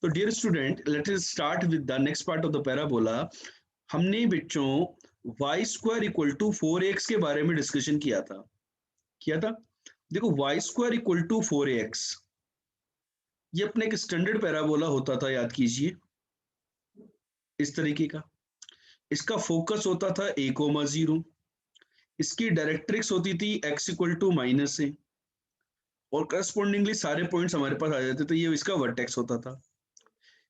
तो dear student, let us start with the next part of the parabola. हमने बच्चों Y square equal to 4x के बारे में डिस्कशन किया था। देखो, Y square equal to 4x, ये अपने एक स्टैंडर्ड पैराबोला होता था, याद कीजिए, इस तरीके का। इसका फोकस होता था a,0, इसकी डायरेक्ट्रिक्स होती थी x इक्वल टू -a, और करस्पॉन्डिंगली सारे पॉइंट्स हमारे पास आ जाते थे, ये इसका वर्टेक्स होता था।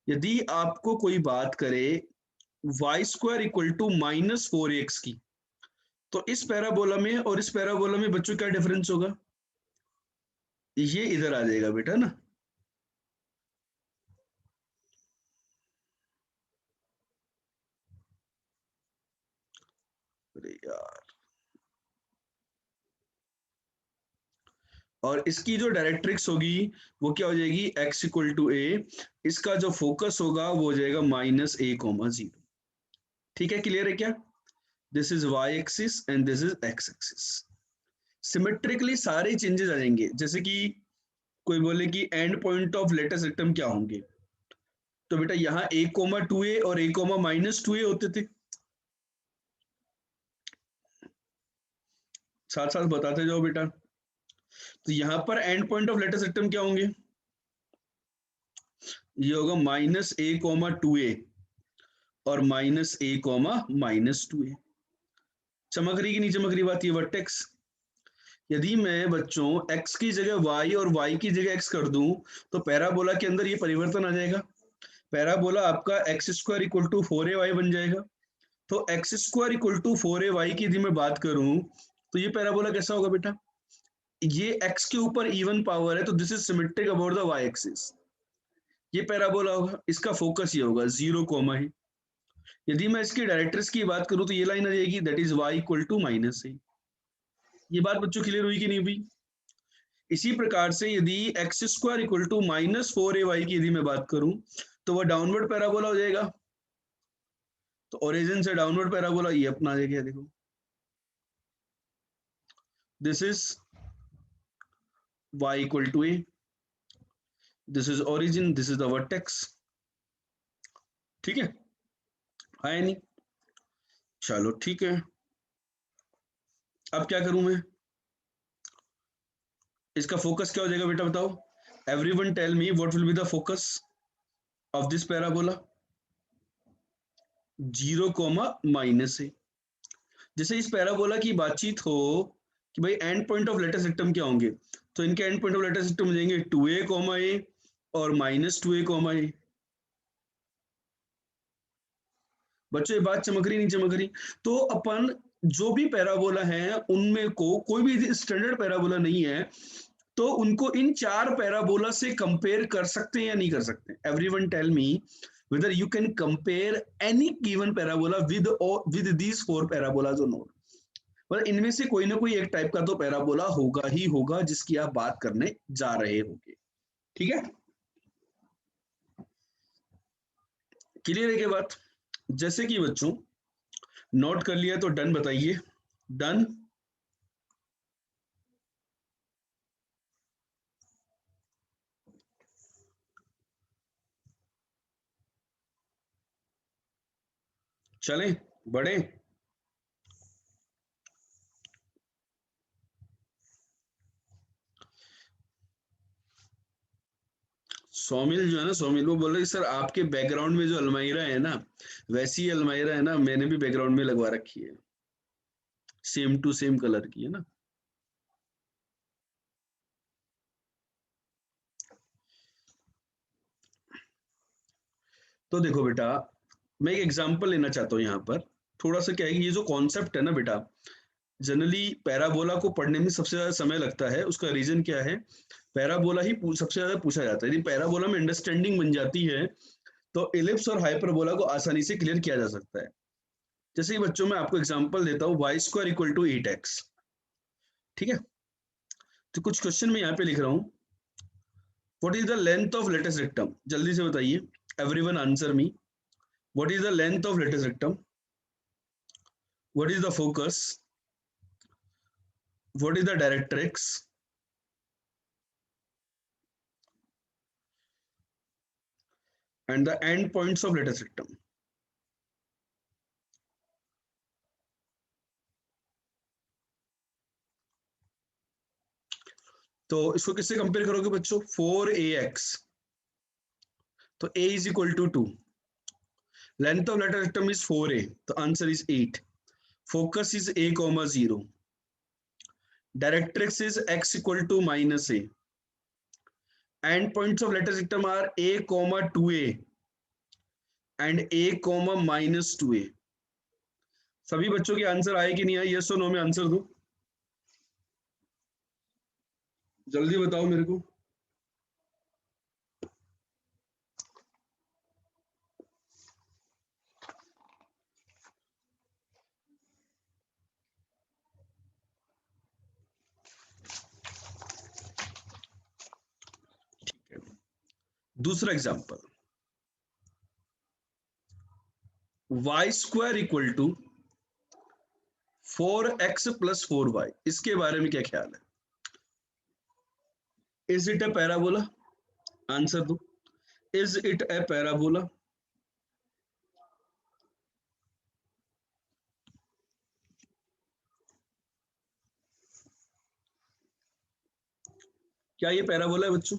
यदि आपको कोई बात करे Y square equal to -4x की, तो इस पैराबोला में और इस पैराबोला में बच्चों क्या डिफरेंस होगा? ये इधर आ जाएगा बेटा ना। अरे यार, और इसकी जो डायरेक्ट्रिक्स होगी वो क्या हो जाएगी? x equal to a। इसका जो फोकस होगा वो हो जाएगा -a,0। ठीक है, क्लियर है क्या? This is y axis and this is x axis. Symmetrically सारे चेंजेस आ जाएंगे। जैसे कि कोई बोले कि and point of latus rectum क्या होंगे, तो बेटा यहाँ a,2a और a,-2a होते थे। साथ साथ बताते जाओ बेटा। तो यहाँ पर and point of latus rectum क्या होंगे? ये होगा -a,-2a और -a,-2a। चमक रही कि नहीं चमक रही बात? ये वर्टेक्स। यदि मैं बच्चों x की जगह y और y की जगह x कर दूं, तो पैराबोला के अंदर ये परिवर्तन आ जाएगा। पैराबोला आपका x square equal to 4ay बन जाएगा। तो x square equal to 4ay की यदि मैं बात करूं, तो ये पैराबोला कैसा होगा बेटा? ये x के ऊपर इवन पावर है, तो this is symmetric about the y axis. ये पैराबोला होगा, इसका फोकस ये होगा 0, है। यदि मैं इसकी डायरेक्ट्रिक्स की बात करूं, तो ये लाइन आ जाएगी, that is y equal to -a। ये बात बच्चों क्लियर हुई कि नहीं हुई? इसी प्रकार से यदि x square equal to -4ay की यदि मैं बात करूं, तो वह डाउनवर्ड पैराबोला हो जाएगा। तो ओरिजिन से डाउनवर्ड पैराबोला ये अपना आ जाएगा। देखो, this is y equal to a, this is origin, this is the vertex. ठीक है, है नहीं? चलो ठीक है, अब क्या करूं मैं? इसका फोकस क्या हो जाएगा बेटा, बताओ? Everyone tell me what will be the focus of this parabola? 0, -a। जैसे इस पैराबोला की बातचीत हो कि भाई and point of latus rectum क्या होंगे, तो इनके and point of latus rectum हो जाएंगे 2a, और -2a। बच्चों ये बात चमक रही नहीं चमक रही? तो अपन जो भी पैराबोला है उनमें को कोई भी स्टैंडर्ड पैराबोला नहीं है, तो उनको इन चार पैराबोला से कंपेयर कर सकते हैं या नहीं कर सकते? Everyone tell me whether you can compare any given parabola with these four parabolas or not। मतलब इनमें से कोई ना कोई एक टाइप का तो पैराबोला होगा ही होगा जिसकी आप बात करने जा रहे होंगे। ठीक है, क्लियर है क्या बात? जैसे कि बच्चों नोट कर लिया तो डन बताइए। डन। चलें बढ़े? सोमिल जो है ना, सोमिल वो बोल रहे सर आपके बैकग्राउंड में जो अलमाइरा है ना, वैसी ही अलमाइरा है ना, मैंने भी बैकग्राउंड में लगवा रखी है, सेम टू सेम कलर की है ना। तो देखो बेटा, मैं एक एग्जांपल लेना चाहता हूँ यहाँ पर। थोड़ा सा क्या है कि ये जो कॉन्सेप्ट है ना बेटा, जनरली पैराबोला को पढ़ने में सबसे ज्यादा समय लगता है। उसका रीजन क्या है? पैराबोला ही सबसे ज्यादा पूछा जाता है। यदि पैराबोला में अंडरस्टैंडिंग बन जाती है, तो इलिप्स और हाइपरबोला को आसानी से क्लियर किया जा सकता है। जैसे ही बच्चों मैं आपको एग्जांपल देता हूँ, Y square equal to 8x। ठीक है, तो कुछ क्वेश्चन मैं यहाँ पे लिख रहा हूँ। What is the length of latus rectum? जल्दी से बताइए, everyone answer me. What is the length of latus rectum? What is the focus? What is the directrix? and the end points of lateral rectum. तो इसको किससे compare करोगे बच्चों? 4ax, तो a is equal to 2, length of lateral rectum is 4a, the answer is 8, focus is a comma 0, directrix is x equal to minus a, end points of lateral rectum are a comma 2a and a comma minus 2a. सभी बच्चों के answer आए कि नहीं आए? Yes और no में answer दो, जल्दी बताओ मेरे को। दूसरा example, y square equal to 4x plus 4y, इसके बारे में क्या ख्याल है? Is it a parabola? Answer दो, इज इट ए पैराबोला? क्या ये पैराबोला है बच्चों?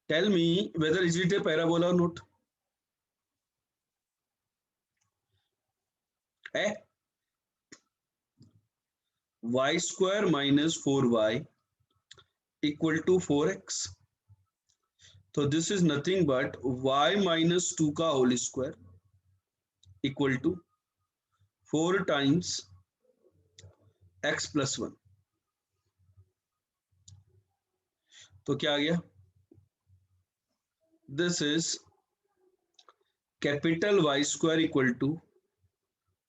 Tell me whether is it a parabola और नॉट। है y square minus 4y equal to 4x, तो this is nothing but y minus 2 का whole square equal to 4 times x plus 1। तो क्या आ गया? This is capital Y square equal to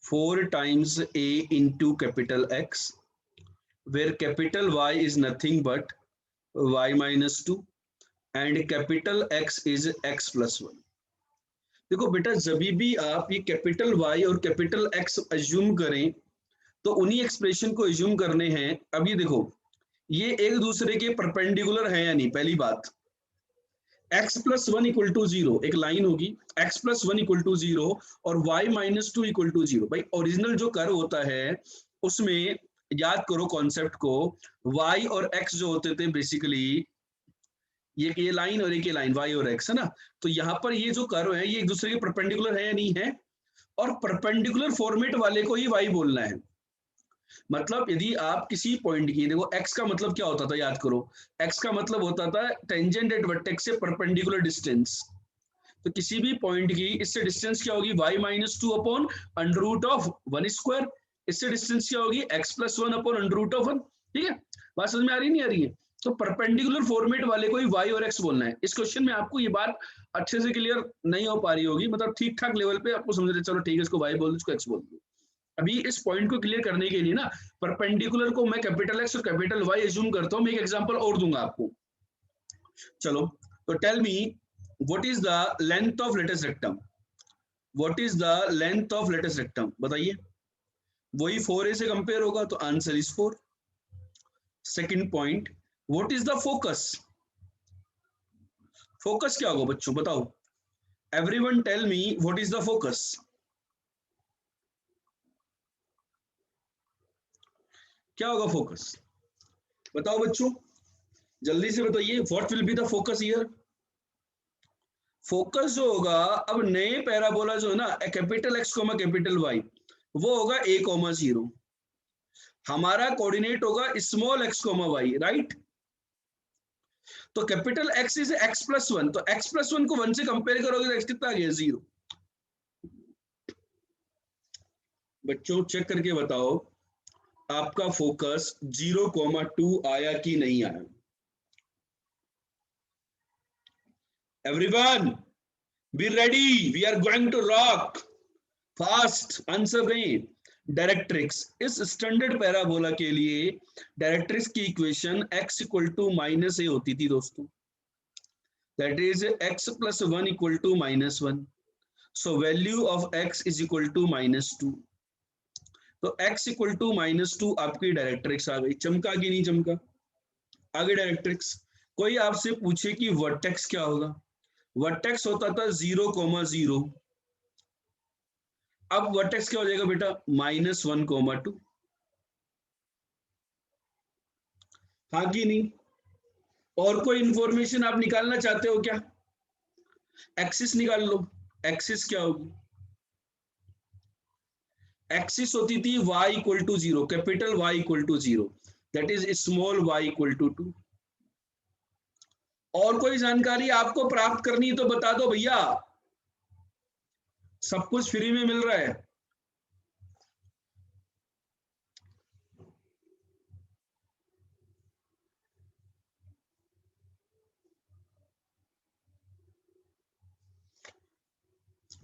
4 times a into capital X, where capital Y is nothing but y minus 2 and capital X is x plus 1. देखो बेटा, जब भी आप ये capital Y और कैपिटल X अज्यूम करें तो उन्हीं एक्सप्रेशन को अज्यूम करने हैं। अब ये देखो, ये एक दूसरे के परपेंडिकुलर हैं या नहीं? पहली बात, x प्लस 1 इक्वल टू 0 एक लाइन होगी, x प्लस 1 इक्वल टू 0 और y माइनस 2 इक्वल टू 0। भाई ओरिजिनल जो कर्व होता है उसमें याद करो कॉन्सेप्ट को, y और x जो होते थे बेसिकली ये लाइन और एक ये लाइन y और x है ना, तो यहाँ पर ये जो कर्व है ये एक दूसरे के परपेंडिकुलर है या नहीं है? और परपेंडिकुलर फॉर्मेट वाले को ही y बोलना है। मतलब यदि आप किसी पॉइंट की, देखो x का मतलब क्या होता था, याद करो, x का मतलब होता था टेंजेंट एट वर्टेक्स से परपेंडिकुलर डिस्टेंस। तो किसी भी पॉइंट की इससे डिस्टेंस क्या होगी? y minus 2 upon under root of 1 square. इससे डिस्टेंस क्या होगी? x plus 1 upon under root of 1। ठीक है, बात समझ में आ रही नहीं आ रही है? तो परपेंडिकुलर फॉर्मेट वाले को ही y और x बोलना है। इस क्वेश्चन में आपको ये बात अच्छे से क्लियर नहीं हो पा रही होगी, मतलब ठीक ठाक लेवल पे आपको समझ रहे, चलो ठीक है इसको y बोल दो, इसको x बोल दो। अभी इस पॉइंट को क्लियर करने के लिए ना, परपेंडिकुलर को मैं कैपिटल X और कैपिटल Y अज्यूम करता हूं। मैं एक एग्जांपल और दूंगा आपको। चलो, तो tell me what is the length of latus rectum? What is the length of latus rectum बताइए। वही 4a से कंपेयर होगा, तो answer is 4। Second point, what is the focus? Focus क्या होगा बच्चों बताओ? Everyone tell me what is the focus? क्या होगा फोकस? बताओ बच्चों, जल्दी से बताइए, what will be the focus here? Focus जो होगा, अब नए पैराबोला जो है ना, capital X comma capital Y, वो होगा a कोमा 0। हमारा कोऑर्डिनेट होगा small x comma y, right? तो capital x is x plus 1, तो x प्लस 1 को 1 से कंपेयर करोगे तो x कितना आ गया? 0। बच्चों चेक करके बताओ आपका फोकस 0,2 आया कि नहीं आया? Everyone be ready, we are going to rock fast. Answer नहीं, डायरेक्ट्रिक्स, इस स्टैंडर्ड पैराबोला के लिए डायरेक्ट्रिक्स की equation x equal to minus a होती थी दोस्तों, that is x plus 1 equal to minus 1। So value of x is equal to minus 2। तो x equal to minus 2 आपकी डायरेक्ट्रिक्स आ गई। चमका कि नहीं चमका? आगे डायरेक्ट्रिक्स। कोई आपसे पूछे कि वर्टेक्स क्या होगा? वर्टेक्स होता था 0,0, अब वर्टेक्स क्या हो जाएगा बेटा -1,2। हाँ कि नहीं? और कोई इंफॉर्मेशन आप निकालना चाहते हो क्या? एक्सिस निकाल लो। एक्सिस क्या होगी? एक्सिस होती थी y equal to 0, capital Y equal to 0, that is small y equal to 2। और कोई जानकारी आपको प्राप्त करनी है तो बता दो भैया, सब कुछ फ्री में मिल रहा है।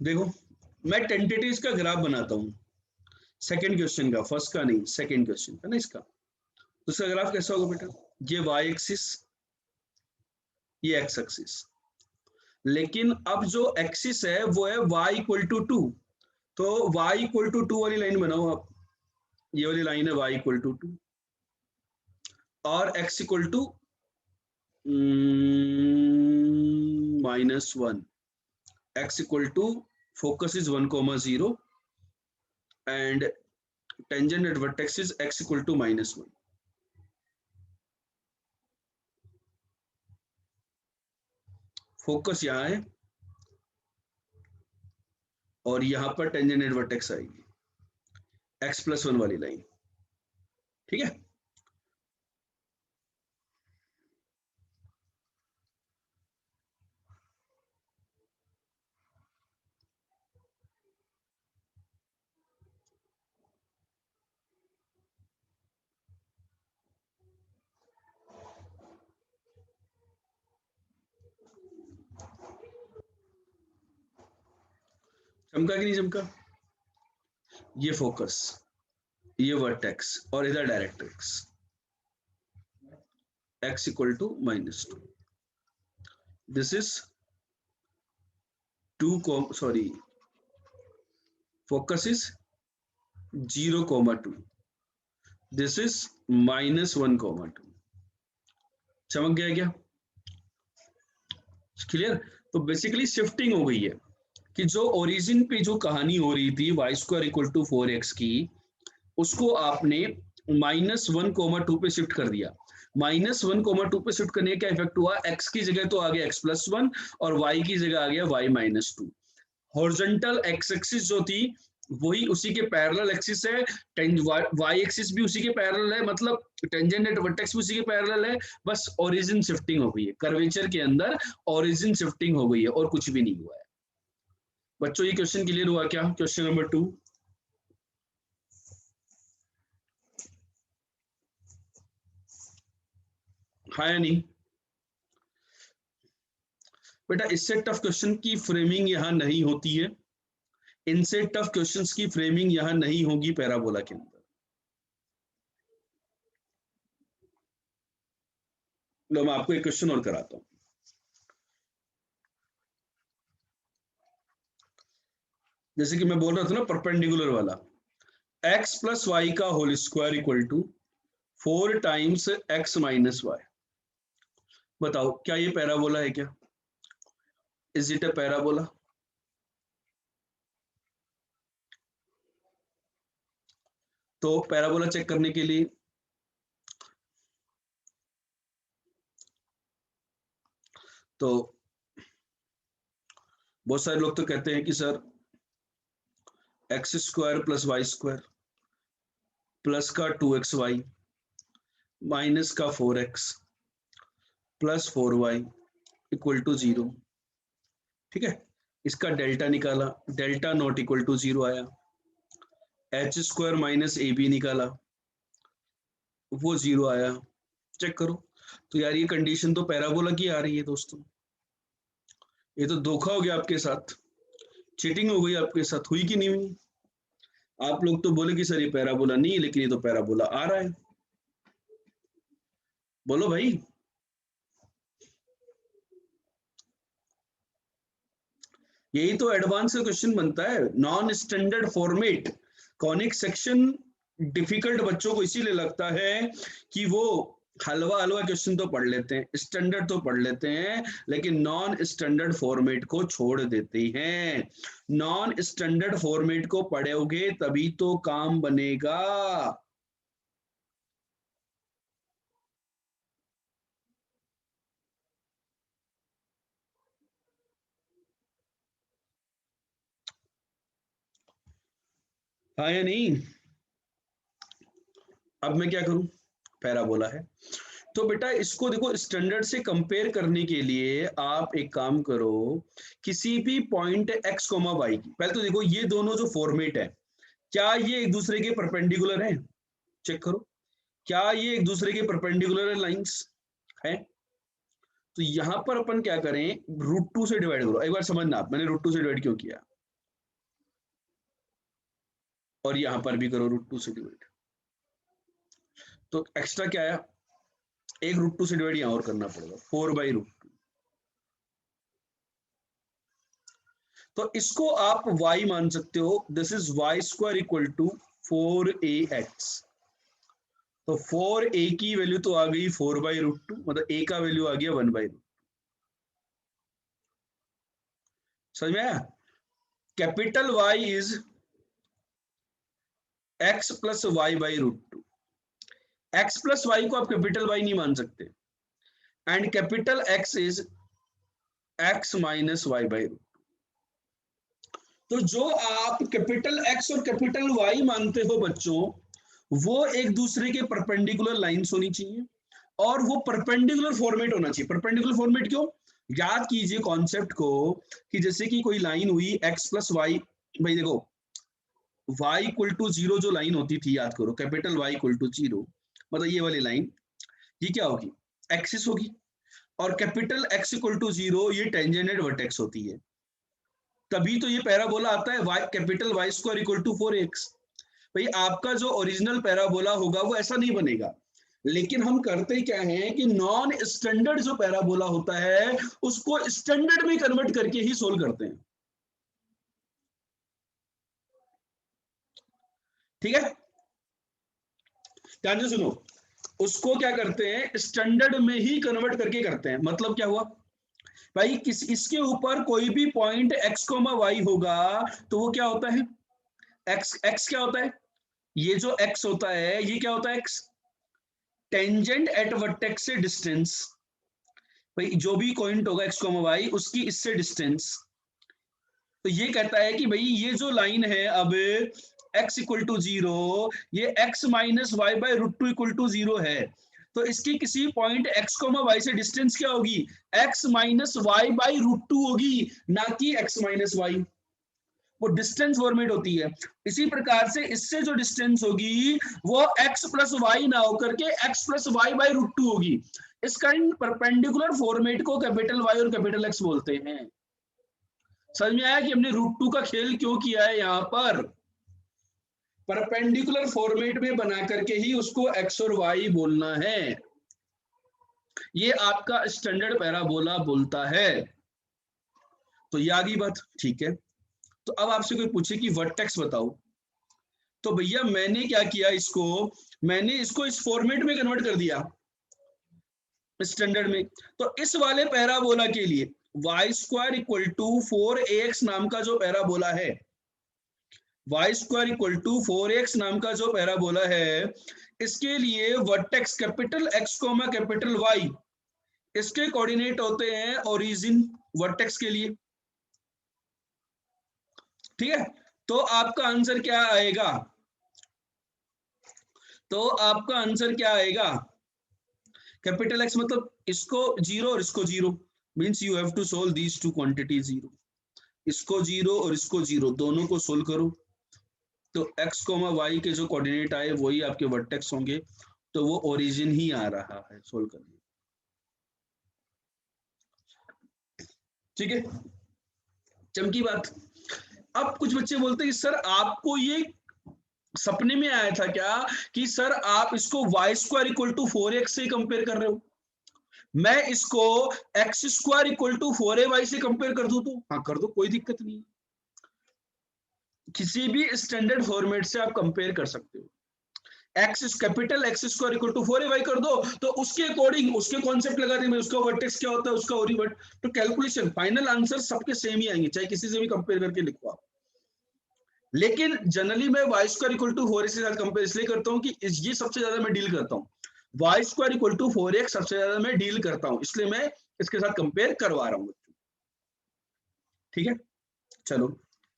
देखो मैं टेंटेटिव्स का ग्राफ बनाता हूं, सेकंड क्वेश्चन का, फर्स्ट का नहीं, सेकंड क्वेश्चन का ना इसका। तो इसका ग्राफ कैसा होगा बेटा? ये वाई एक्सिस, ये एक्स एक्सिस, लेकिन अब जो एक्सिस है वो है y इक्वल टू 2। तो y इक्वल टू 2 वाली लाइन बनाओ आप, ये वाली लाइन है y इक्वल टू 2 और x equal to -1, x equal to focus is 1,0 and tangent at vertex is x equal to -1। Focus यहाँ है और यहां पर टेंजेंट एट वर्टेक्स आएगी x+1 वाली लाइन, ठीक है। चमका कि नहीं चमका? ये फोकस, ये वर्टेक्स और इधर directrix, x equal to -2। This is 2, sorry, focus is 0,2, this is -1,2। चमक गया क्या? क्लियर? तो बेसिकली शिफ्टिंग हो गई है कि जो ओरिजिन पे जो कहानी हो रही थी y² इक्वल टू 4x की, उसको आपने -1,2 पे शिफ्ट कर दिया। -1,2 पे शिफ्ट करने का क्या इफेक्ट हुआ? x की जगह तो आ गया x+1 और y की जगह आ गया y-2। हॉरिजॉन्टल एक्स एक्सिस जो थी वही उसी के पैरेलल एक्सिस है, वाई एक्सिस भी उसी के पैरेलल है, मतलब टेंजेंट एट वर्टेक्स भी उसी के पैरेलल है। बस ओरिजिन शिफ्टिंग हो गई है, कर्वेचर के अंदर ओरिजिन शिफ्टिंग हो गई है और कुछ भी नहीं हुआ है। बच्चों ये क्वेश्चन क्लियर हुआ क्या? Question number 2। हाँ या नहीं? बेटा इससे टफ क्वेश्चन की फ्रेमिंग यहां नहीं होती है, इनसे टफ क्वेश्चंस की फ्रेमिंग यहां नहीं होगी पैराबोला के अंदर। लो मैं आपको एक क्वेश्चन और कराता हूं। जैसे कि मैं बोल रहा था ना परपेंडिकुलर वाला, x प्लस वाई का whole square equal to 4 times x minus y. बताओ क्या ये पैराबोला है क्या? Is it a parabola? तो पैराबोला चेक करने के लिए तो बहुत सारे लोग तो कहते हैं कि sir x² plus y² plus का 2xy माइनस का 4x plus 4y equal to 0। ठीक है, इसका डेल्टा निकाला, डेल्टा नॉट इक्वल टू 0 आया। h² माइनस ab निकाला, वो 0 आया। चेक करो। तो यार ये कंडीशन तो पैराबोला की आ रही है दोस्तों। ये तो धोखा हो गया आपके साथ, चीटिंग हो गई आपके साथ, हुई कि नहीं हुई? आप लोग तो बोले कि सर ये पैराबोला नहीं है, लेकिन ये तो पैराबोला आ रहा है। बोलो भाई। यही तो एडवांस का क्वेश्चन बनता है, non standard format. Conic section difficult बच्चों को इसीलिए लगता है कि वो हलवा हलवा क्वेश्चन तो पढ़ लेते हैं, स्टैंडर्ड तो पढ़ लेते हैं, लेकिन नॉन स्टैंडर्ड फॉर्मेट को छोड़ देते हैं। नॉन स्टैंडर्ड फॉर्मेट को पढ़ोगे तभी तो काम बनेगा। हाँ या नहीं? अब मैं क्या करूं? पैराबोला है तो बेटा इसको देखो, स्टैंडर्ड से कंपेयर करने के लिए आप एक काम करो, किसी भी पॉइंट एक्स कोमा वाई की, पहले तो देखो ये दोनों जो फॉर्मेट है, क्या ये एक दूसरे के परपेंडिकुलर है? चेक करो, क्या ये एक दूसरे के परपेंडिकुलर लाइंस है? तो यहां पर अपन क्या करें, √2 से डिवाइड करो। एक बार समझना आप, मैंने √2 से डिवाइड क्यों किया, और यहां पर भी करो √2 से डिवाइड। तो एक्स्ट्रा क्या आया, एक √2 से डिवाइड यहां और करना पड़ेगा, 4/√2। तो इसको आप y मान सकते हो, दिस इज y² = 4ax। तो 4a की वैल्यू तो आ गई 4/√2, मतलब a का वैल्यू आ गया 1/√2। समझ में आया? Capital Y is x + y/√2। x + y को आप कैपिटल Y नहीं मान सकते, and capital X is x - y/√2। तो जो आप कैपिटल X और कैपिटल Y मानते हो बच्चों, वो एक दूसरे के परपेंडिकुलर लाइंस होनी चाहिए, और वो परपेंडिकुलर फॉर्मेट होना चाहिए। परपेंडिकुलर फॉर्मेट क्यों? याद कीजिए कॉन्सेप्ट को, कि जैसे कि कोई लाइन हुई x + y, भाई देखो y = 0 जो लाइन होती थी, याद करो, कैपिटल Y = 0, मतलब ये वाली लाइन, ये क्या होगी, एक्सिस होगी, और कैपिटल X = 0 ये टेंजेंट वर्टेक्स होती है। तभी तो ये पैराबोला आता है, कैपिटल Y² = 4x। भाई आपका जो ओरिजिनल पैराबोला होगा वो ऐसा नहीं बनेगा, लेकिन हम करते क्या हैं कि नॉन स्टैंडर्ड जो पैराबोला होता है उसको स्टैंडर्ड में कन्वर्ट करके ही सोल्व करते हैं। ठीक है, ध्यान से सुनो, उसको क्या करते हैं, स्टैंडर्ड में ही कन्वर्ट करके करते हैं। मतलब क्या हुआ भाई, इसके ऊपर कोई भी पॉइंट x, y होगा तो वो क्या होता है, x क्या होता है, ये जो x होता है ये क्या होता है, x टेंजेंट एट वर्टेक्स से डिस्टेंस। भाई जो भी पॉइंट होगा x, y उसकी इससे डिस्टेंस। तो ये कहता है कि भाई ये जो लाइन है अब x = 0, ये x - y/√2 = 0 है, तो इसकी किसी पॉइंट x, y से डिस्टेंस क्या होगी, x - y/√2 होगी, ना कि x - y। वो डिस्टेंस फॉर्मेट होती है। इसी प्रकार से इससे जो डिस्टेंस होगी वो x + y ना होकर के x + y/√2 होगी। इसका इन परपेंडिकुलर फॉर्मेट को कैपिटल Y और कैपिटल X बोलते हैं। समझ में आया कि हमने √2 का खेल क्यों किया है? यहां पर परपेंडिकुलर फॉर्मेट में बना करके ही उसको x और y बोलना है। ये आपका स्टैंडर्ड पैराबोला बोलता है। तो ये आ गई बात, ठीक है। तो अब आपसे कोई पूछे कि वर्टेक्स बताओ, तो भैया मैंने क्या किया, मैंने इसको इस फॉर्मेट में कन्वर्ट कर दिया स्टैंडर्ड में। तो इस वाले पैराबोला के लिए y² = 4ax नाम का जो पैराबोला है, y² = 4x नाम का जो पैराबोला है, इसके लिए vertex capital X, capital Y, इसके कोऑर्डिनेट होते हैं ओरिजिन वर्टेक्स के लिए। ठीक है, तो आपका आंसर क्या आएगा, तो आपका आंसर क्या आएगा, कैपिटल X मतलब इसको 0 और इसको 0, means you have to solve these two quantity 0। इसको 0 और इसको 0 दोनों को सोल्व करो, तो x, y के जो कोऑर्डिनेट आए वही आपके वर्टेक्स होंगे, तो वो ओरिजिन ही आ रहा है सोल्व करने। ठीक है, चमकी बात। अब कुछ बच्चे बोलते हैं सर आपको ये सपने में आया था क्या कि सर आप इसको y² = 4x से कंपेयर कर रहे हो, मैं इसको x² = 4ay से कंपेयर कर दूं, तो हाँ कर दो, कोई दिक्कत नहीं। किसी भी स्टैंडर्ड फॉर्मेट से आप कंपेयर कर सकते हो। X capital x square equal to 4ay कर दो, तो उसके अकॉर्डिंग उसके कॉन्सेप्ट लगा देंगे, उसका वर्टेक्स क्या होता है, उसका ओरिवर्ट, तो कैलकुलेशन फाइनल आंसर सबके सेम ही आएंगे, चाहे किसी से भी कंपेयर करके लिखो आप। लेकिन जनरली मैं Y square equal to 4x के साथ कंपेयर इसलिए करता हूँ कि ये सबसे ज्यादा मैं डील करता हूँ, Y square equal to 4x सबसे ज्यादा मैं डील करता हूँ, इसलिए मैं इसके साथ कंपेयर करवा रहा हूँ। ठीक है, चलो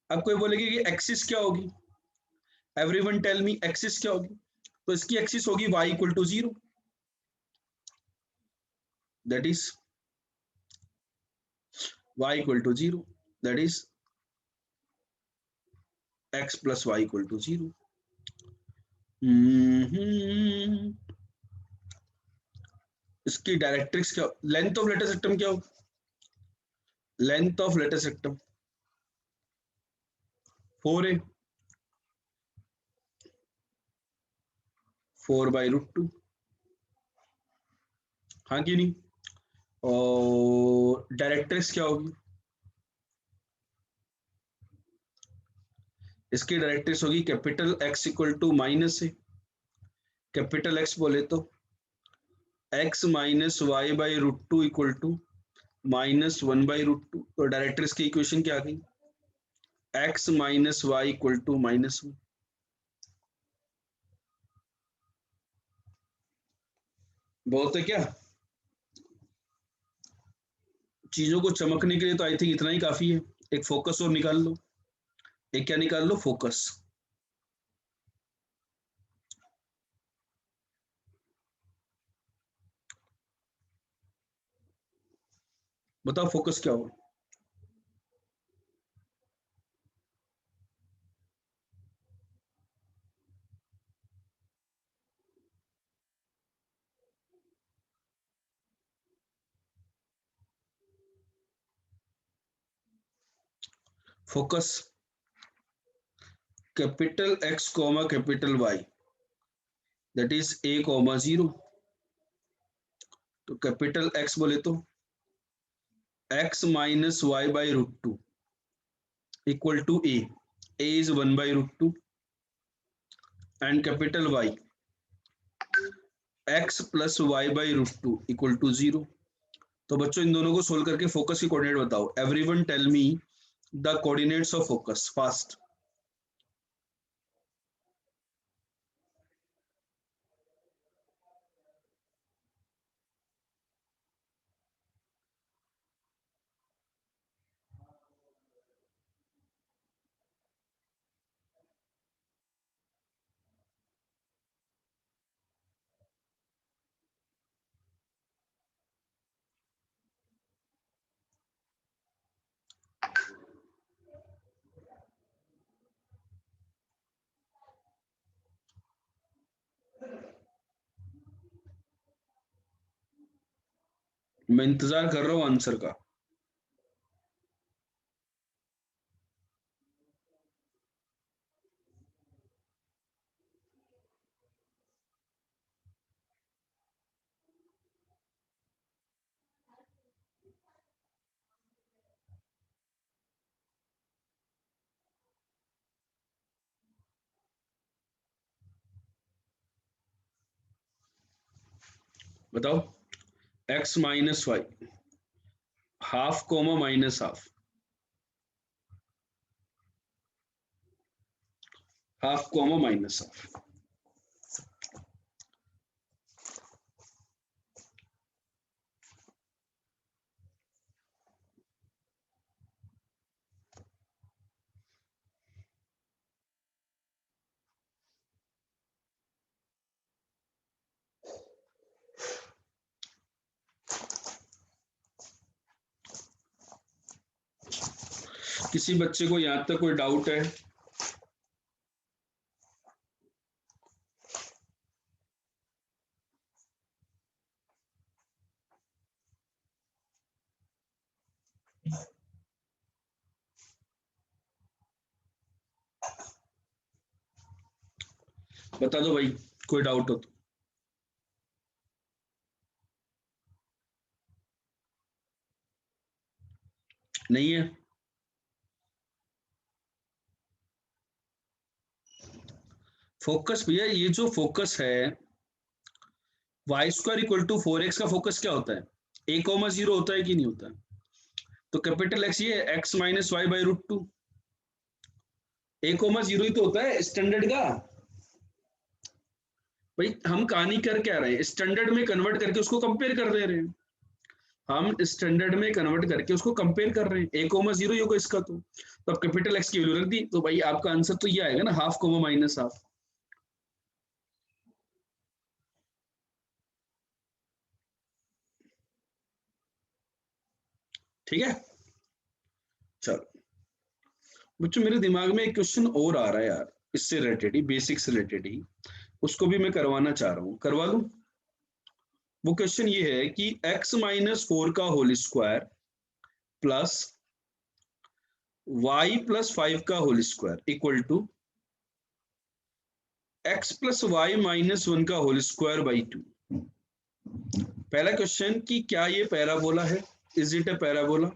अब कोई बोलेगी कि एक्सिस क्या होगी, एवरीवन टेल मी एक्सिस क्या होगी, तो इसकी एक्सिस होगी y equal to 0, that is y equal to 0, that is x plus y equal to 0। इसकी डायरेक्ट्रिक्स क्या, लेंथ ऑफ लेटर सिस्टम क्या होगी, length of letter system 4a 4/√2, हाँ कि नहीं, और डायरेक्ट्रिक्स क्या होगी, इसकी डायरेक्ट्रिक्स होगी capital X equal to minus a, capital X बोले तो x minus y by root two equal to -1/√2, तो डायरेक्ट्रिक्स की इक्वेशन क्या आ गई, x minus y equal to -1। बहुत है क्या, चीजों को चमकने के लिए तो आई थिंक इतना ही काफी है, एक फोकस और निकाल लो, एक क्या निकाल लो, फोकस। बताओ फोकस क्या होगा, focus capital X comma capital Y, that is a comma 0, तो कैपिटल X बोले तो x minus y by root two equal to a is 1/√2, and capital Y x plus y by root two equal to 0। तो बच्चों इन दोनों को solve करके focus की coordinate बताओ, everyone tell me the coordinates of focus fast. मैं इंतजार कर रहा हूँ आंसर का। बताओ, x minus y half comma minus half, half comma minus half. किसी बच्चे को यहाँ तक कोई डाउट है, बता दो भाई, कोई डाउट हो तो। नहीं है, फोकस भैया, ये जो फोकस है Y square equal to 4x का फोकस क्या होता है? a कॉमा 0 होता है कि नहीं होता? तो कैपिटल एक्स ये x minus y by root two, a comma 0 ही तो होता है स्टैंडर्ड का। भाई हम कहानी कर क्या रहे हैं, स्टैंडर्ड में कन्वर्ट करके उसको कंपेयर कर दे रहे हैं। हम स्टैंडर्ड में कन्वर्ट करके उसको कंपेयर कर रहे हैं, a कॉमा 0 ही होगा इसका। तो अब कैपिटल एक्स की वैल्यू रख दी, तो भाई आपका आंसर तो ये आएगा ना, हाफ कॉमा माइनस हाफ। ठीक है, चलो बच्चों, मेरे दिमाग में एक क्वेश्चन और आ रहा है यार, इससे रिलेटेड ही, बेसिक से रिलेटेड ही, उसको भी मैं करवाना चाह रहा हूँ, करवा लूं? वो क्वेश्चन ये है कि x माइनस 4 का whole square plus y plus 5 का whole square equal to x plus y minus 1 का होल स्क्वायर बाई 2। पहला क्वेश्चन कि क्या ये पैराबोला है? Is it a parabola?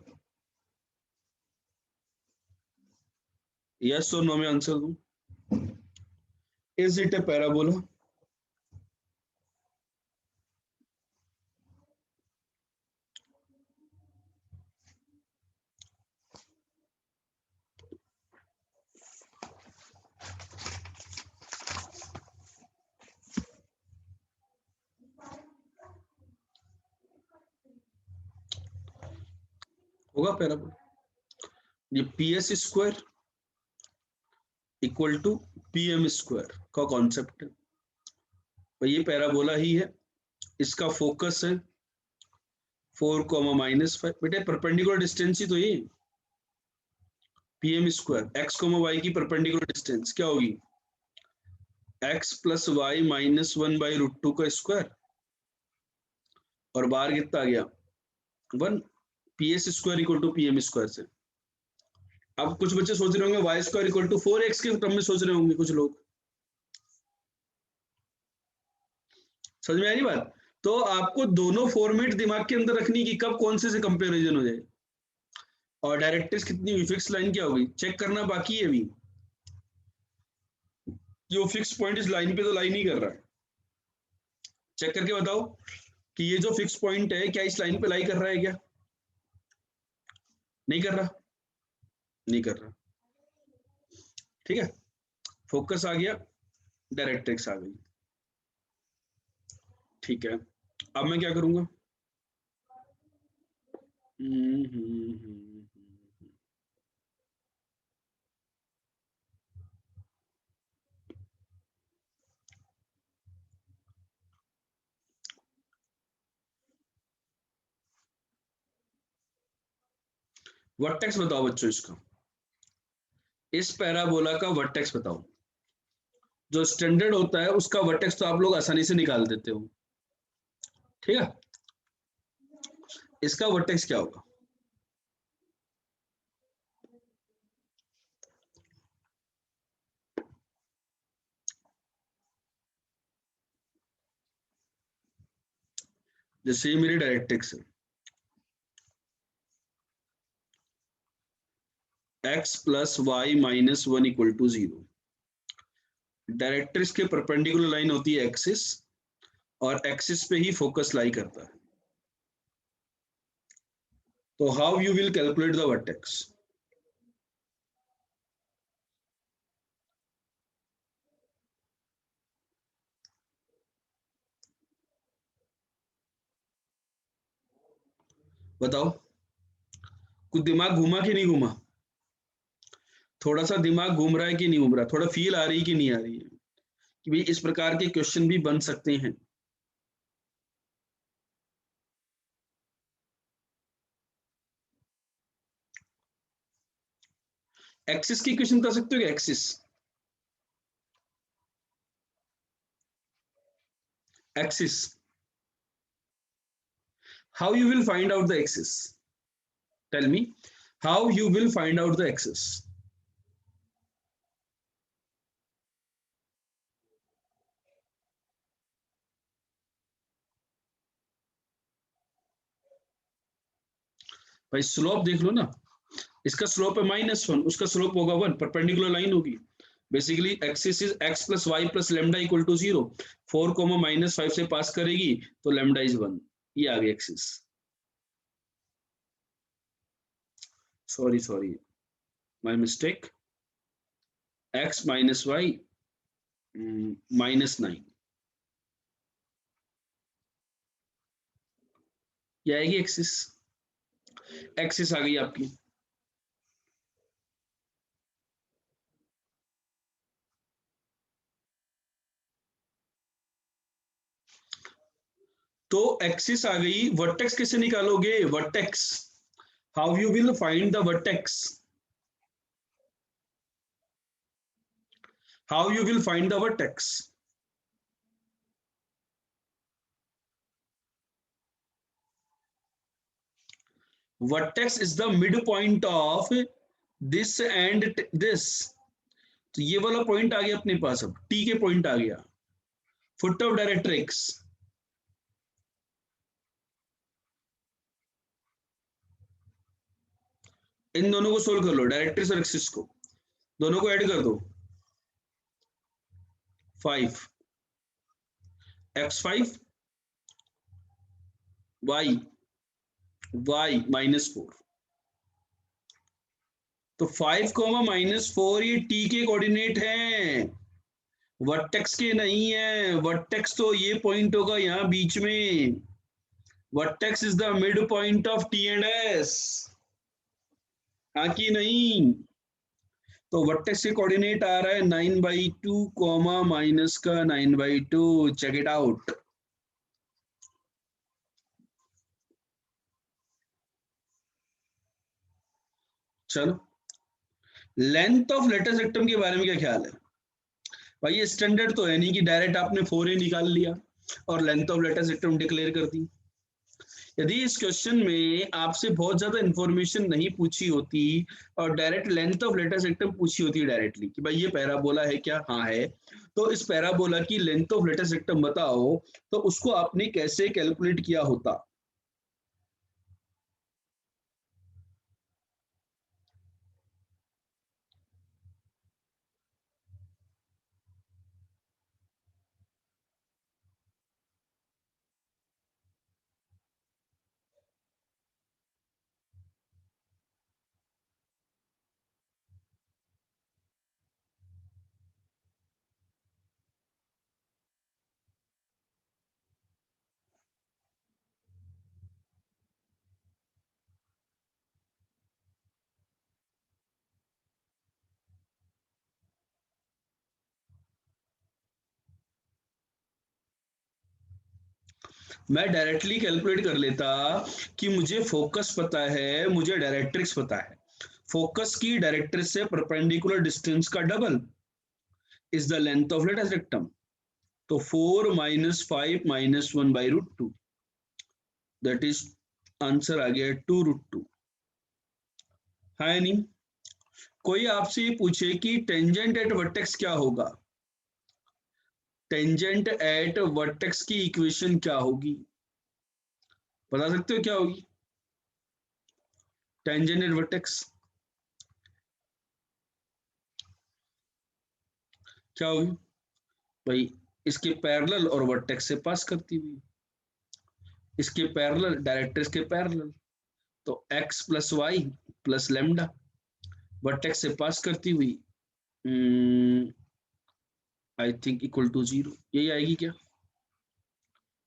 Yes और नो में आंसर दूं। Is it a parabola? होगा पैराबोला। ये P S square equal to P M square का कॉन्सेप्ट है, तो ये पैराबोला ही है। इसका फोकस है 4 कॉमा माइनस 5। बेटे परपेंडिकुलर डिस्टेंस ही तो ये P M square, x comma y की परपेंडिकुलर डिस्टेंस क्या होगी? X plus y minus 1 by root two का स्क्वायर, और बाहर कितना आ गया 1। P S square equal to P M square से। अब कुछ बच्चे सोच रहे होंगे Y square equal to 4x के टर्म में सोच रहे होंगे कुछ लोग, समझ में आ रही बात? तो आपको दोनों फॉर्मेट दिमाग के अंदर रखनी कि कब कौन से कंपेरिजन हो जाए, और डायरेक्ट्रिक्स कितनी हुई, फिक्स लाइन क्या होगी, चेक करना बाकी है अभी। जो फिक्स पॉइंट इस लाइन पे तो लाई नहीं कर रहा है, चेक करके बताओ कि ये जो फिक्स पॉइंट है क्या इस लाइन पे लाई कर रहा है क्या? नहीं कर रहा, नहीं कर रहा। ठीक है, फोकस आ गया, डायरेक्ट्रिक्स आ गई। ठीक है, अब मैं क्या करूंगा? हम्म, हम्म, हम्म, वर्टेक्स बताओ बच्चों इसका, इस पैराबोला का वर्टेक्स बताओ। जो स्टैंडर्ड होता है उसका वर्टेक्स तो आप लोग आसानी से निकाल देते हो, ठीक है? इसका वर्टेक्स क्या होगा? जैसे ये मेरी डायरेक्ट्रिक्स है, x plus y minus 1 equal to 0। Directrix के परपेंडिकुलर लाइन होती है एक्सिस, और एक्सिस पे ही फोकस लाई करता है। तो how you will calculate the vertex? बताओ, कुछ दिमाग घूमा कि नहीं घूमा? थोड़ा सा दिमाग घूम रहा है कि नहीं घूम रहा? थोड़ा फील आ रही है कि नहीं आ रही है कि भाई इस प्रकार के क्वेश्चन भी बन सकते हैं? एक्सिस की क्वेश्चन बता सकते हो क्या? Axis, axis, how you will find out the axis? Tell me how you will find out the axis. भाई स्लोप देख लो ना, इसका स्लोप है -1, उसका स्लोप होगा 1, परपेंडिकुलर लाइन होगी। Basically axis is x plus y plus lambda equal to 0। 4 comma -5 से पास करेगी तो लेमडा इज 1। ये आ गई axis. Sorry my mistake. x minus y -9 ये आएगी एक्सिस। एक्सिस आ गई आपकी। तो एक्सिस आ गई। वर्टेक्स कैसे निकालोगे? Vertex, how you will find the vertex? How you will find the vertex? Vertex is the mid point of this and this. तो ये वाला पॉइंट आ गया अपने पास, अब टी के पॉइंट आ गया, फुट ऑफ डायरेक्ट्रिक्स। इन दोनों को सोल्व कर लो, डायरेक्ट्रिक्स और एक्सिस को, दोनों को ऐड कर दो। 5 x5 y -4। तो 5 कोमा -4 ये टी के कोऑर्डिनेट हैं, वर्टेक्स के नहीं है। वर्टेक्स तो ये पॉइंट होगा यहाँ बीच में। Vertex is the mid point of T and S, हाँ कि नहीं? तो वर्टेक्स के कोऑर्डिनेट आ रहा है 9/2 कोमा माइनस का 9/2। Check it out. चलो, लेंथ ऑफ लेटर सेक्टम के बारे में क्या ख्याल है भाई? ये स्टैंडर्ड तो है नहीं कि डायरेक्ट आपने 4a निकाल लिया और लेंथ ऑफ लेटर सेक्टम डिक्लेयर कर दी। यदि इस क्वेश्चन में आपसे बहुत ज्यादा इंफॉर्मेशन नहीं पूछी होती और डायरेक्ट लेंथ ऑफ लेटर सेक्टम पूछी होती डायरेक्टली कि भाई ये पैराबोला है क्या? हाँ है। तो इस पैराबोला की लेंथ ऑफ लेटर सेक्टम बताओ, तो उसको आपने कैसे कैलकुलेट किया होता? मैं डायरेक्टली कैलकुलेट कर लेता कि मुझे फोकस पता है, मुझे डायरेक्ट्रिक्स पता है। फोकस की डायरेक्ट्रिक्स से परपेंडिकुलर डिस्टेंस का double is the length of latus सेक्टम। तो 4 -5 -1/√2, दैट इज आंसर आ गया 2√2। है नहीं? कोई आपसे ये पूछे कि टेंजेंट एट वर्टेक्स क्या होगा? टेंजेंट एट वर्टेक्स की इक्वेशन क्या होगी? बता सकते हो क्या होगी टेंजेंट एट वर्टेक्स? क्या होगी भाई? इसके पैरेलल और वर्टेक्स से पास करती हुई, इसके पैरेलल, डायरेक्ट्रिक्स के पैरेलल। तो x plus y plus lambda, vertex से पास करती हुई, आई थिंक इक्वल टू 0। यही आएगी क्या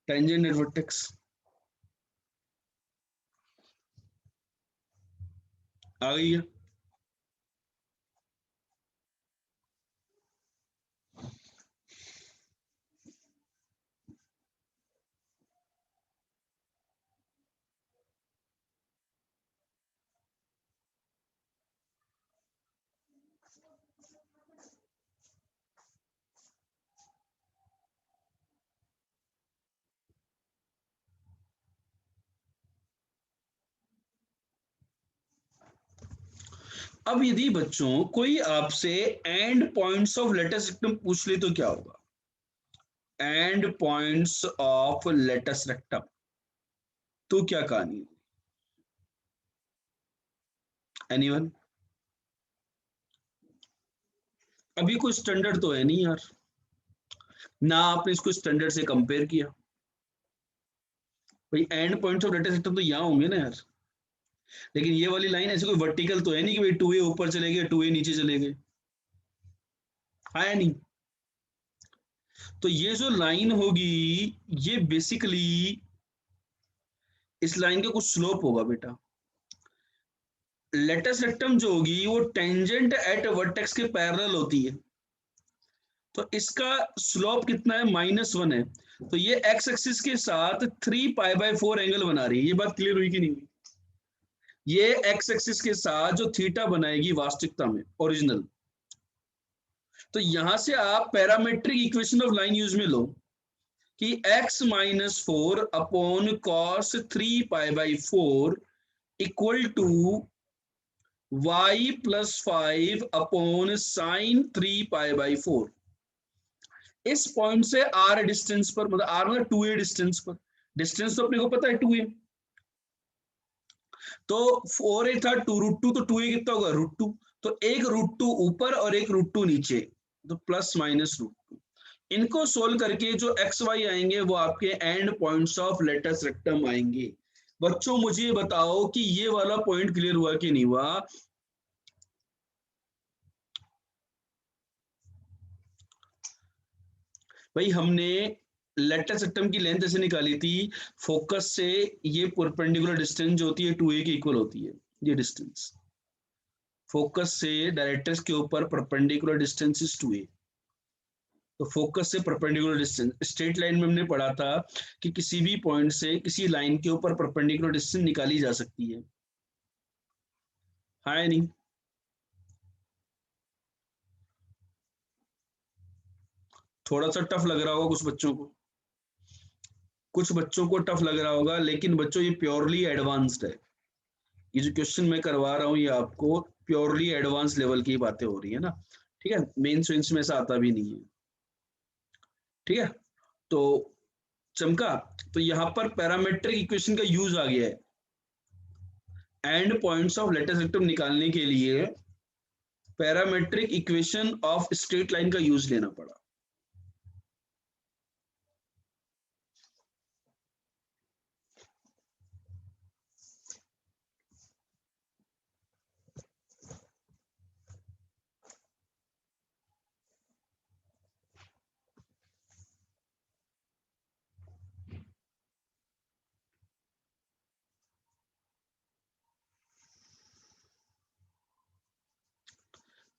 टेंजेंट एट वर्टेक्स? आ गई है? अब यदि बच्चों कोई आपसे end points of latus rectum पूछ ले तो क्या होगा? End points of latus rectum, तो क्या कहानी? एनीवन? अभी कोई स्टैंडर्ड तो है नहीं यार, ना आपने इसको स्टैंडर्ड से कंपेयर किया। भाई and points of data system तो यहाँ होंगे ना यार, लेकिन ये वाली लाइन ऐसे कोई वर्टिकल तो है नहीं कि भाई 2a ऊपर चले गए 2a नीचे चले गए, आया नहीं। तो ये जो लाइन होगी ये बेसिकली इस लाइन का कुछ स्लोप होगा बेटा। लेटस रेक्टम जो होगी वो टेंजेंट एट वर्टेक्स के पैरेलल होती है, तो इसका स्लोप कितना है, -1 है। तो ये एक्स एक्सिस के साथ 3π/4 एंगल बना रही है, ये बात क्लियर हुई कि नहीं हुई? ये एक्स एक्सिस के साथ जो थीटा बनाएगी वास्तविकता में ओरिजिनल, तो यहां से आप parametric equation of line use में लो कि x-4/cos 3π/4 इक्वल टू y+5/sin 3π/4। इस पॉइंट से r डिस्टेंस पर, मतलब r मतलब 2a डिस्टेंस पर, डिस्टेंस तो अपने को पता है 2a, तो 4a था 2√2, तो 2a कितना होगा √2, तो एक √2 ऊपर और एक √2 नीचे, तो +-√2। इनको सोल्व करके जो एक्स वाई आएंगे वो आपके end points of latus rectum आएंगे। बच्चों मुझे बताओ कि ये वाला पॉइंट क्लियर हुआ कि नहीं हुआ? भाई हमने लेटस रेक्टम की लेंथ ऐसे निकाली थी, फोकस से ये परपेंडिकुलर डिस्टेंस जो होती है 2a के इक्वल होती है, ये डिस्टेंस फोकस से डायरेक्ट्रिक्स के ऊपर परपेंडिकुलर डिस्टेंस इज 2a। तो फोकस से परपेंडिकुलर डिस्टेंस, स्ट्रेट लाइन में हमने पढ़ा था कि किसी भी पॉइंट से किसी लाइन के ऊपर परपेंडिकुलर डिस्टेंस निकाली जा सकती है, हाँ या नहीं? थोड़ा सा टफ लग रहा होगा कुछ बच्चों को, कुछ बच्चों को टफ लग रहा होगा, लेकिन बच्चों ये प्योरली एडवांस्ड है। ये जो क्वेश्चन मैं करवा रहा हूँ ये आपको प्योरली एडवांस लेवल की बातें हो रही है ना, ठीक है, मेंस वेंस में ऐसा आता भी नहीं है, ठीक है। तो चमका, तो यहाँ पर पैरामेट्रिक इक्वेशन का यूज आ गया है, end points of latus rectum निकालने के लिए parametric equation of straight line का यूज लेना पड़ा।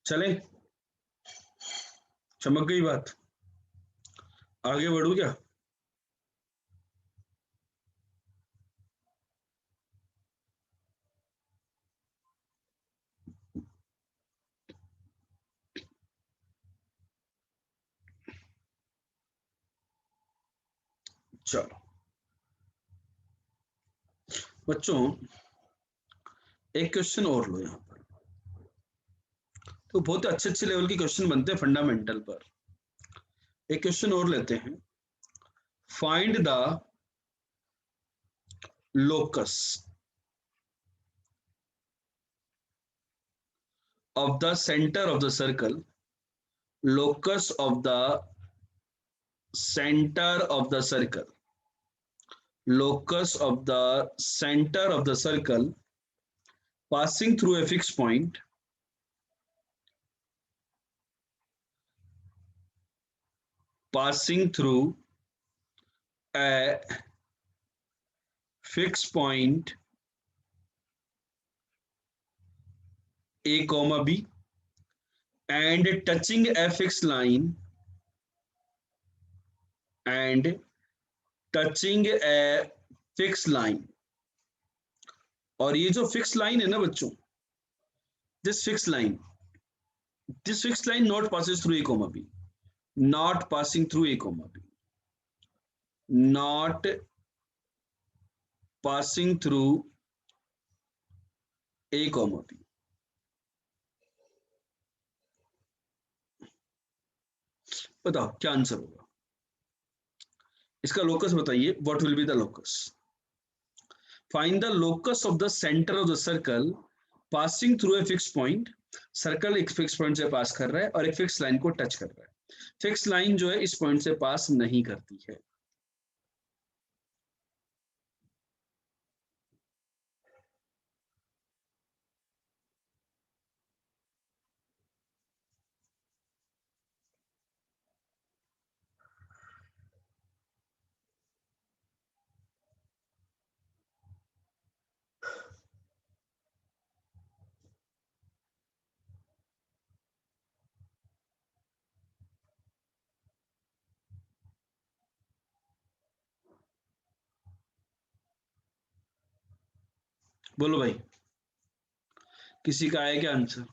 चले, चमक गई बात, आगे बढ़ू क्या? चलो बच्चों, एक क्वेश्चन और लो यहाँ पर, तो बहुत अच्छे अच्छे लेवल के क्वेश्चन बनते हैं फंडामेंटल पर। एक क्वेश्चन और लेते हैं, find the locus of the center of the circle, locus of the center of the circle, locus of the center of the circle passing through a fixed point, passing through a fixed point a comma b and touching a fixed line and touching a fixed line। और ये जो fix line है ना बच्चों, this fixed line not passes through a comma b, not passing through a comma b, not passing through a comma b। बताओ क्या answer होगा इसका? लोकस बताइए, what will be the locus? Find the locus of the centre of the circle passing through a fix point. Circle एक fix point से पास कर रहा है और एक फिक्स लाइन को टच कर रहा है। फिक्स लाइन जो है इस पॉइंट से पास नहीं करती है। बोलो भाई, किसी का आया क्या आंसर?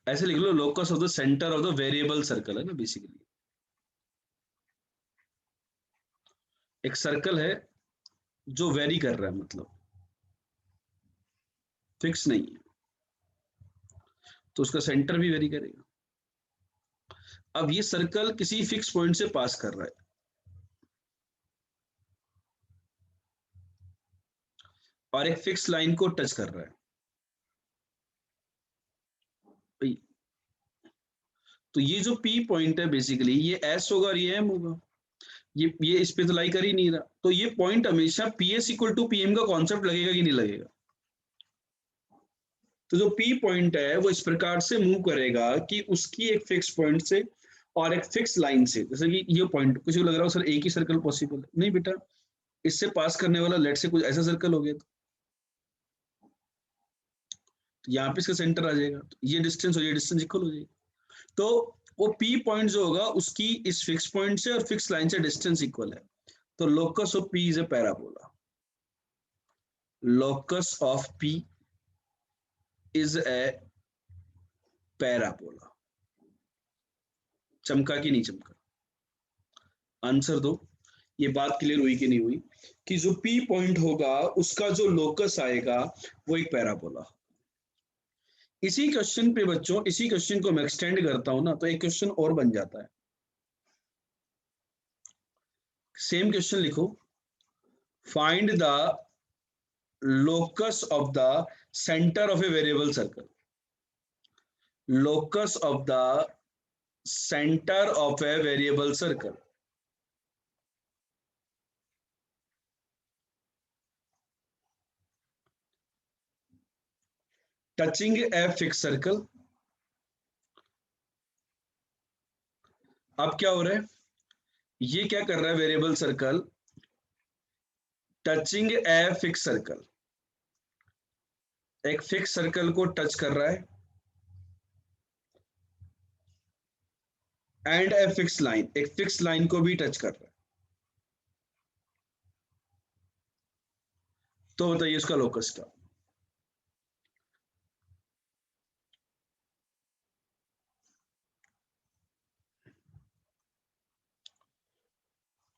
ऐसे लिख लो, locus of the centre of the variable circle है ना बेसिकली। एक सर्कल है जो वेरी कर रहा है, मतलब फिक्स नहीं है, तो उसका सेंटर भी वेरी करेगा। अब ये सर्कल किसी फिक्स पॉइंट से पास कर रहा है और एक फिक्स लाइन को टच कर रहा है भाई। तो ये जो पी पॉइंट है बेसिकली ये एस होगा और ये एम होगा। ये इस पे तो लाई कर ही नहीं रहा, तो ये पॉइंट हमेशा P S equal to P M का कॉन्सेप्ट लगेगा कि नहीं लगेगा? तो जो पी पॉइंट है वो इस प्रकार से मूव करेगा कि उसकी एक फिक्स पॉइंट से और एक फिक्स लाइन से, जैसे कि ये पॉइंट किसी को लग रहा हो सर एक ही सर्कल पॉसिबल है, नहीं बेटा, इससे पास करने वाला लेट से कुछ ऐसा सर्कल हो गया तो यहाँ पे इसका सेंटर आ जाएगा, तो ये डिस्टेंस और ये डिस्टेंस इक्वल हो जाएगी। तो वो पी पॉइंट जो होगा उसकी इस फिक्स पॉइंट से और फिक्स लाइन से डिस्टेंस इक्वल है। तो locus of P is a parabola. Locus of P is a parabola. चमका कि नहीं चमका? आंसर दो। ये बात क्लियर हुई कि नहीं हुई कि जो पी पॉइंट होगा उसका जो लोकस आएगा वो एक पैराबोला। इसी क्वेश्चन पे बच्चों, इसी क्वेश्चन को मैं एक्सटेंड करता हूं ना तो एक क्वेश्चन और बन जाता है। सेम क्वेश्चन लिखो, find the locus of the center of a variable circle. Locus of the center of a variable circle. Touching a fixed circle. अब क्या हो रहा है, ये क्या कर रहा है variable circle, touching a fix circle, एक फिक्स सर्कल को टच कर रहा है एंड ए फिक्स लाइन, एक फिक्स लाइन को भी टच कर रहा है। तो बताइए इसका लोकस क्या?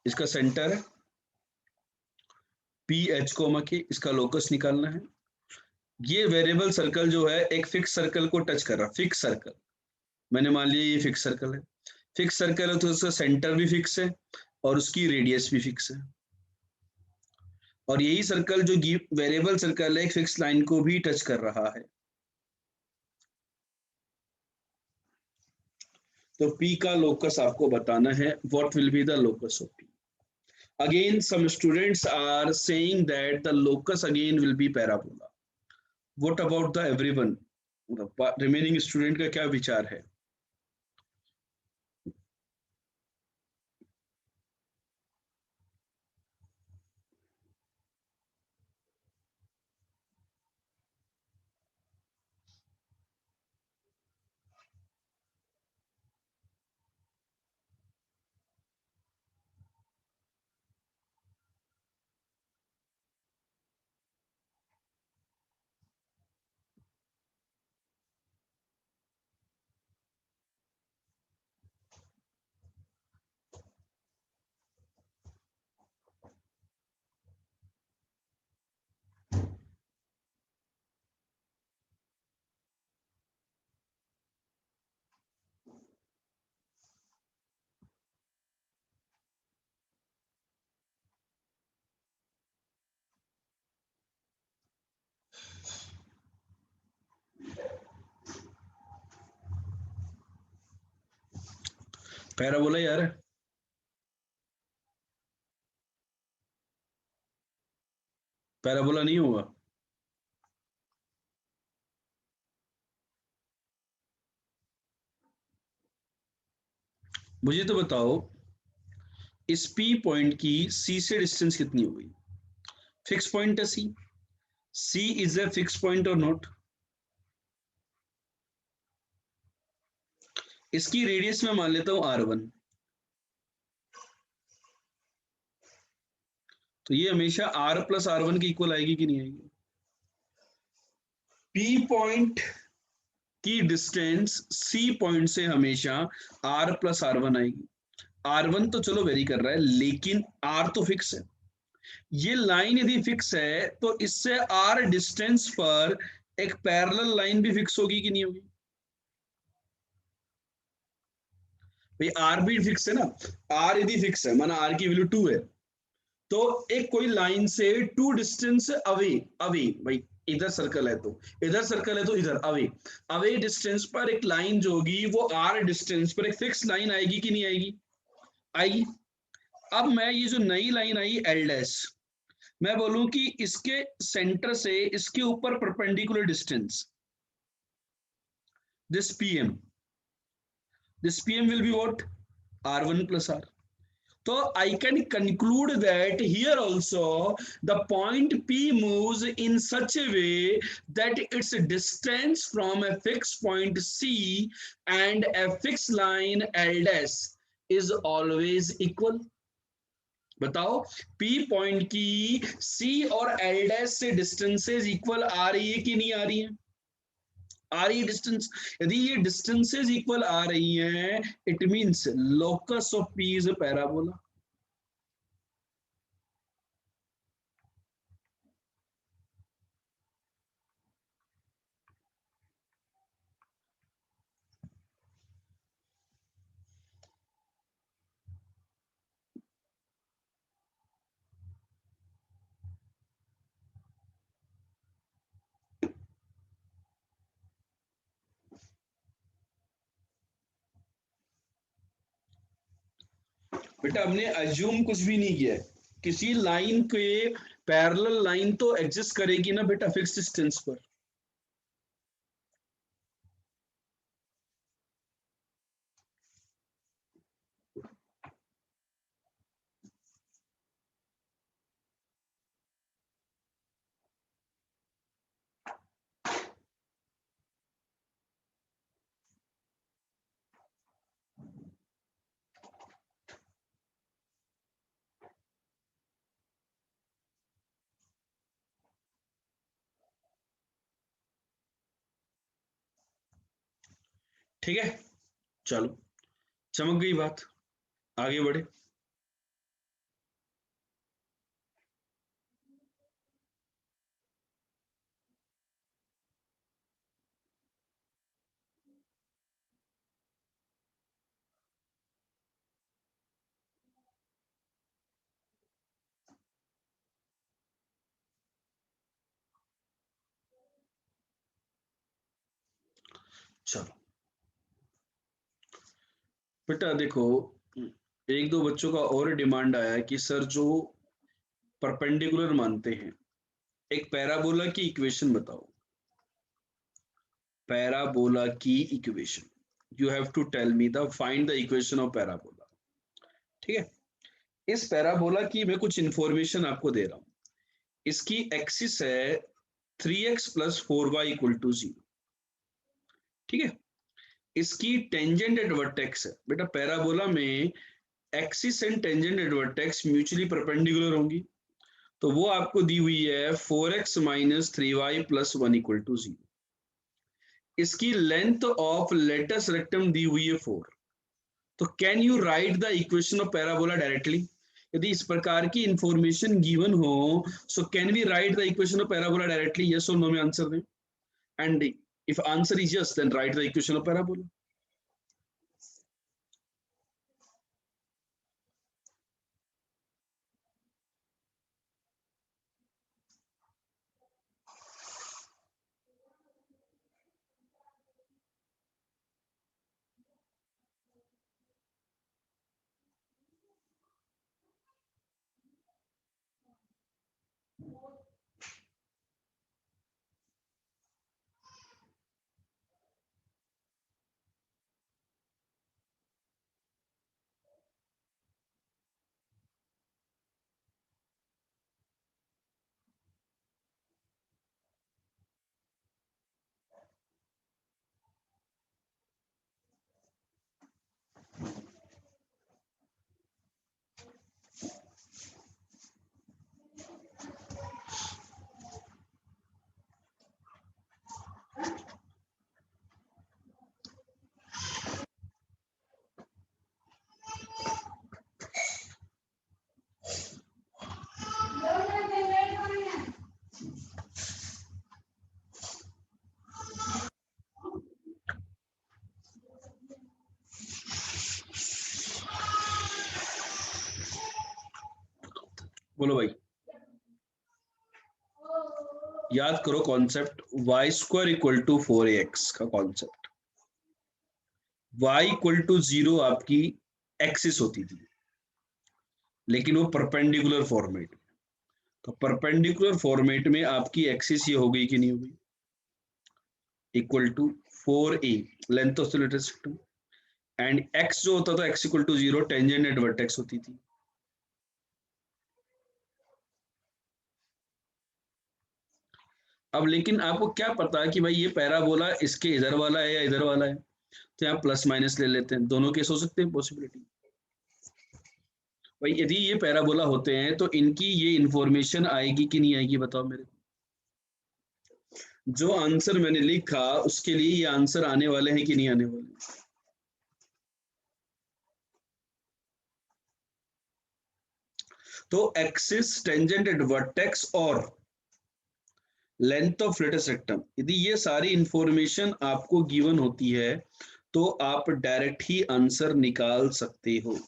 इसका सेंटर है पी एच कोमा के, इसका लोकस निकालना है। ये वेरिएबल सर्कल जो है एक फिक्स सर्कल को टच कर रहा है, फिक्स सर्कल, मैंने मान लिया ये फिक्स सर्कल है। फिक्स सर्कल है तो उसका सेंटर भी फिक्स है और उसकी रेडियस भी फिक्स है। और यही सर्कल जो वेरिएबल सर्कल है एक फिक्स लाइन को भी टच कर रहा है। तो P का लोकस आपको बताना है, what will be the locus of P। Again some students are saying that the locus again will be parabola. What about the everyone, remaining student का क्या विचार है? पैराबोला यार, पैराबोला नहीं होगा। मुझे तो बताओ, इस पी पॉइंट की सी से डिस्टेंस कितनी होगी? फिक्स पॉइंट है सी, सी इज ए फिक्स पॉइंट और नॉट? इसकी रेडियस में मान लेता हूं R1, तो ये हमेशा R+R1 के इक्वल आएगी कि नहीं आएगी? पी पॉइंट की डिस्टेंस सी पॉइंट से हमेशा R+R1 आएगी। R1 तो चलो वेरी कर रहा है, लेकिन R तो फिक्स है। ये लाइन यदि फिक्स है तो इससे R डिस्टेंस पर एक पैरेलल लाइन भी फिक्स होगी कि नहीं होगी? भाई R भी फिक्स है ना, R यदि फिक्स है, माना R की वैल्यू 2 है, तो एक कोई लाइन से टू डिस्टेंस अवे, अवे भाई, इधर सर्कल है तो इधर सर्कल है तो इधर अवे, अवे डिस्टेंस पर एक लाइन जो होगी वो R डिस्टेंस पर एक फिक्स लाइन आएगी कि नहीं आएगी? आएगी। अब मैं ये जो नई लाइन आई एल डैश, मैं बोलूं कि इसके सेंटर से इसके ऊपर perpendicular distance, this PM, this PM will be what? R1+R. So I can conclude that here also the point P moves in such a way that its distance from a fixed point C and a fixed line L dash is always equal. बताओ, P point की C और L dash से distances equal आ रही है कि नहीं आ रही है? आ रही है डिस्टेंस। यदि ये डिस्टेंसेज इक्वल आ रही हैं, it means locus of P is a parabola. बेटा हमने अज्यूम कुछ भी नहीं किया है, किसी लाइन के पैरेलल लाइन तो एग्जिस्ट करेगी ना बेटा फिक्स डिस्टेंस पर। ठीक है, चलो, चमक गई बात, आगे बढ़े। चलो बेटा देखो, एक दो बच्चों का और डिमांड आया कि सर जो परपेंडिकुलर मानते हैं, एक पैराबोला की इक्वेशन बताओ, पैराबोला की equation, you have to tell me the find the equation of parabola. ठीक है, इस पैराबोला की मैं कुछ इंफॉर्मेशन आपको दे रहा हूं। इसकी एक्सिस है 3x+4y=0। ठीक है, इसकी टेंजेंट एट वर्टेक्स है, बेटा पैराबोला में axis and tangent at vertex mutually perpendicular होंगी, तो वो आपको दी हुई है 4x - 3y+1=0। इसकी लेंथ ऑफ लेटस रेक्टम दी हुई है 4। तो can you write the equation of parabola directly? यदि इस प्रकार की इंफॉर्मेशन गिवन हो, so can we write the equation of parabola directly? Yes और नो में आंसर दें, and if answer is yes, then write the equation of parabola. बोलो भाई, याद करो concept y square equal to 4ax का concept. y equal to 0 आपकी axis होती थी, लेकिन वो परपेंडिकुलर फॉर्मेट। तो परपेंडिकुलर फॉर्मेट में आपकी एक्सिस ये हो गई कि नहीं हो गई, equal to 4a length of the latus rectum, and x जो होता था x equal to 0 tangent at vertex होती थी। अब लेकिन आपको क्या पता कि भाई ये पैराबोला इसके इधर वाला है या इधर वाला है, तो यहाँ प्लस माइनस ले लेते हैं, दोनों केस हो सकते हैं पॉसिबिलिटी। भाई यदि ये पैराबोला होते हैं तो इनकी ये इंफॉर्मेशन आएगी कि नहीं आएगी, बताओ मेरे को। जो आंसर मैंने लिखा उसके लिए ये आंसर आने वाले हैं कि नहीं आने वाले। तो एक्सिस टेंजेंट एट वर्टेक्स और लेंथ ऑफ लेटेस्ट रेक्टम, यदि ये सारी इंफॉर्मेशन आपको गिवन होती है तो आप डायरेक्ट ही आंसर निकाल सकते हो।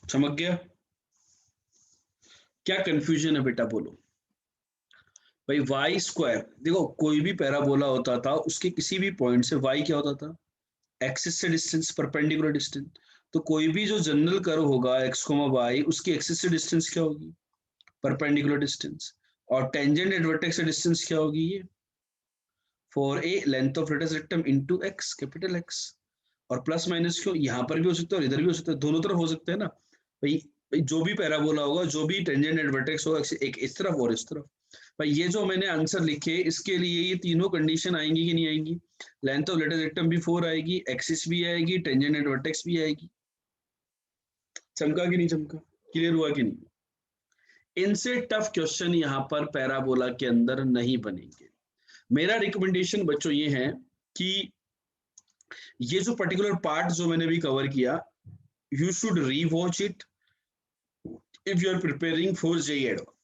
चमक गया? क्या कंफ्यूजन है बेटा, बोलो। भाई वाई स्क्वायर, देखो कोई भी पैराबोला होता था उसके किसी भी पॉइंट से वाई क्या होता था, एक्सिस से डिस्टेंस, परपेंडिकुलर डिस्टेंस। तो कोई भी जो जनरल कर्व होगा एक्स कोमा वाई, उसकी एक्सिस से डिस्टेंस क्या होगी, परपेंडिकुलर डिस्टेंस। और टेंजेंट एट वर्टेक्स से डिस्टेंस क्या होगी, ये 4a length of latus rectum into x, capital X। और प्लस माइनस क्यों, यहाँ पर भी हो सकता है और इधर भी हो सकता है, दोनों तरफ हो सकता है ना भाई। भाई जो भी पैराबोला होगा, जो भी टेंजेंट एट वर्टेक्स होगा, एक इस तरफ और इस तरफ। भाई ये जो मैंने आंसर लिखे इसके लिए ये तीनों कंडीशन आएंगी कि नहीं आएंगी, लेंथ ऑफ लेटेस्ट रेक्टम भी 4 आएगी, एक्सिस भी आएगी, टेंजेंट एट वर्टेक्स भी आएगी। चमका कि नहीं चमका, क्लियर हुआ कि नहीं। इनसे टफ क्वेश्चन यहाँ पर पैराबोला के अंदर नहीं बनेंगे। मेरा रिकमेंडेशन बच्चों ये है कि ये जो पर्टिकुलर पार्ट जो मैंने भी कवर किया, you should rewatch it if you are preparing for JEE advance.